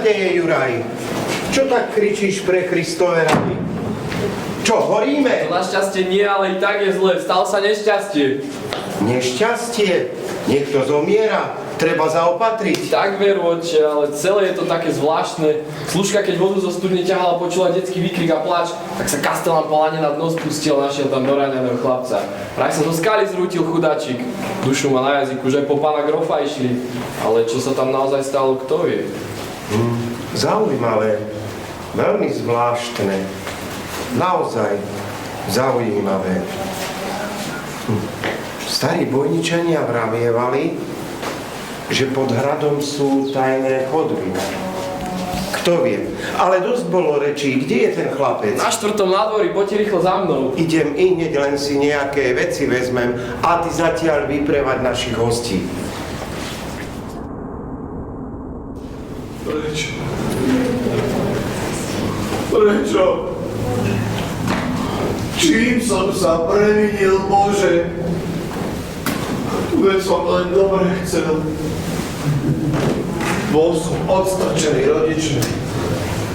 deje, Juraj? Čo tak kričíš pre Kristove rady? Čo, horíme? To našťastie nie, ale i tak je zle. Stalo sa nešťastie. Nešťastie? Niekto zomiera? Treba zaopatriť. Tak veru, oče, ale celé je to také zvláštne. Služka, keď vodu zo studne ťahala, počula detský výkrik a plač, tak sa kastelán Palane na dno spustil a našiel tam doraneného chlapca. Vraj sa zo skaly zrútil chudáčik. Dušu má na jazyku, že po pána Grofa išli. Ale čo sa tam naozaj stalo, kto vie? Zaujímavé, veľmi zvláštne, naozaj zaujímavé. Starí bojničania vravievali, že pod hradom sú tajné chodby. Kto vie, ale dosť bolo rečí, kde je ten chlapec? Na 4. nádvorí, poďte rýchlo za mnou. Idem hneď, len si nejaké veci vezmem a ty zatiaľ vyprevať našich hostí. Prečo? Čím som sa previnil, Bože? Veď som len dobre chcel. Bol som odstrčený rodičmi,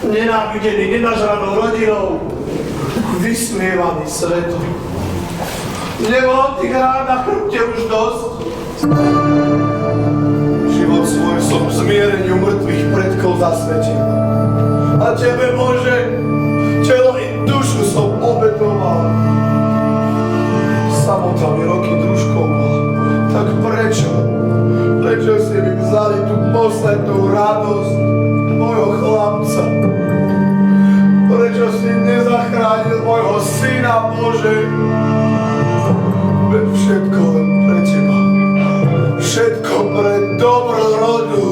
nenávidený nenažranou rodinou, vysmievaný svetom. Nemám tých rán na chrbte už dosť. Život svoj som v zmiereniu mŕtvych predkov zasvetil. A Tebe, Bože, telo i dušu som obetoval. Samota mi roky družkou poslednú radosť môjho chlapca? Prečo si nezachránil môjho syna, Bože? Veď všetko len pre teba. Všetko pre dobro rodu.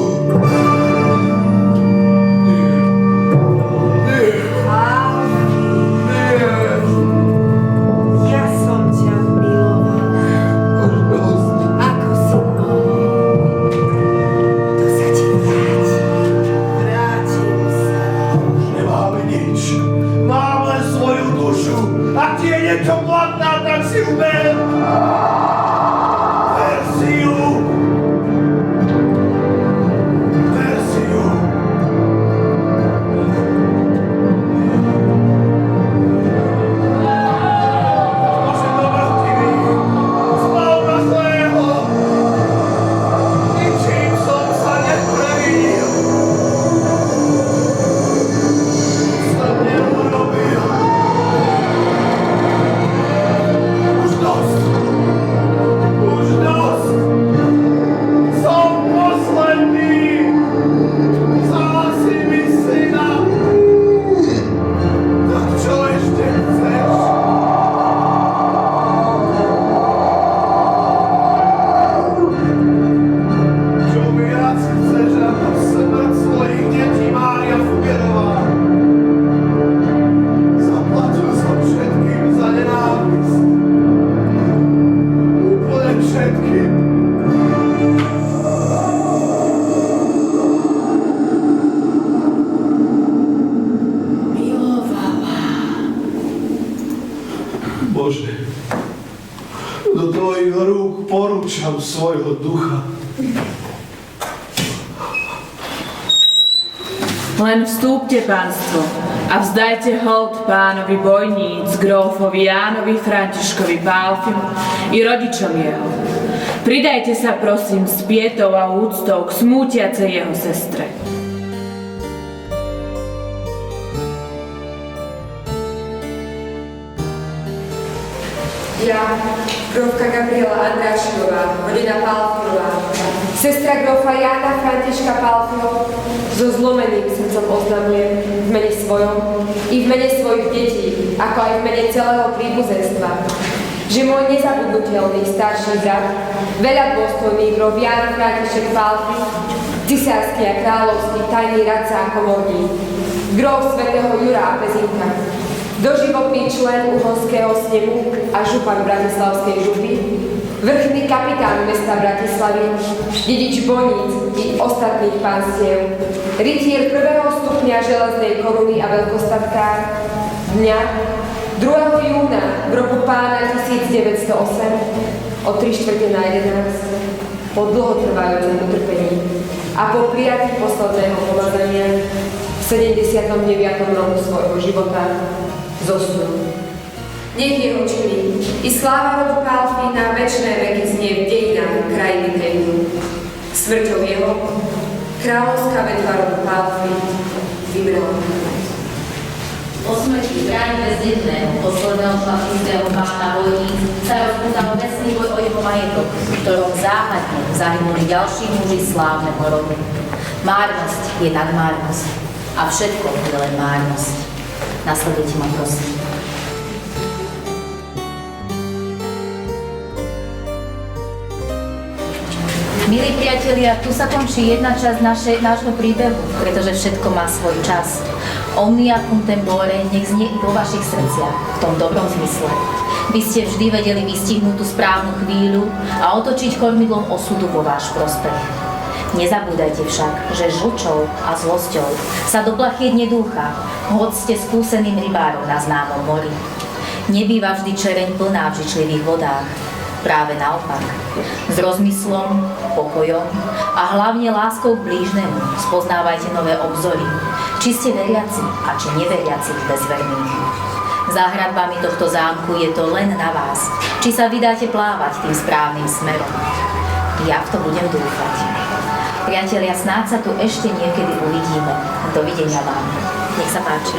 Ja som ťa milovala. Ako si mohol. To sa ti vráti. Vrátim sa. Nemáme nič. Mám len svoju dušu. Ak ti je niečo platná, tak si uber. Verziu. Bože, do tvojich rúk porúčam svojho ducha. Len vstúpte, pánstvo, a vzdajte hold pánovi bojníc, grófovi Jánovi Františkovi Pálfimu i rodičom jeho. Pridajte sa, prosím, s pietou a úctou k smútiacej jeho sestre. Ja, grófka Gabriela Andrášiková, rodina Pálfiová, sestra grófa Jána Františka Pálfiho, so zlomeným srdcom oznamujem v mene svojom i v mene svojich detí, ako aj v mene celého príbuzenstva, že môj nezabudnutelný starší brat, veľadôstojný gróf Ján František Pálfi, cisársky a kráľovský tajný radca a komorník, gróf svätého Jura a Pezinka, doživotný člen Uhorského snemu a župan Bratislavskej župy, vrchný kapitán mesta Bratislavy, dedič Boníc i ostatných pánstiev, rytier 1. stupňa železnej koruny a veľkostatkár, dňa 2. júna v roku pána 1908 o 3:4:11 po dlhotrvajúcom utrpení a po prijatí posledného pomazania v 79. roku svojho života zosnul. Nech jeho činy i sláva rodu Pálfi na večné veky znie v dejinách krajiny tejto. Smrťou jeho kráľovská vetva rodu Pálfi vybrala. Po smrti bráň bezjedného, posledného šlachtického pána vojníc sa rozpútal vesný boj o jeho majetok, v ktorom záhadne zahynuli ďalší muži slávneho rodu. Márnosť je nadmárnosť a všetko je len márnosť. Nasledujte ma, prosím. Milí priatelia, tu sa končí jedna časť nášho príbehu, pretože všetko má svoj čas. Omnia cum tempore nech znie i vo vašich srdciach, v tom dobrom zmysle. By ste vždy vedeli vystihnúť tú správnu chvíľu a otočiť kormidlom osudu vo váš prospech. Nezabúdajte však, že žlčou a zlosťou sa do plachiet nedúcha, hoď ste skúseným rybárom na známom mori. Nebýva vždy čereň plná v žičlivých vodách. Práve naopak. S rozmyslom, pokojom a hlavne láskou k blížnemu spoznávajte nové obzory, či ste veriaci a či neveriaci bezverných. Za hradbami tohto zámku je to len na vás, či sa vydáte plávať tým správnym smerom. Ja v to budem dúfať. Priatelia, snáď sa tu ešte niekedy uvidíme. Dovidenia vám. Nech sa páči.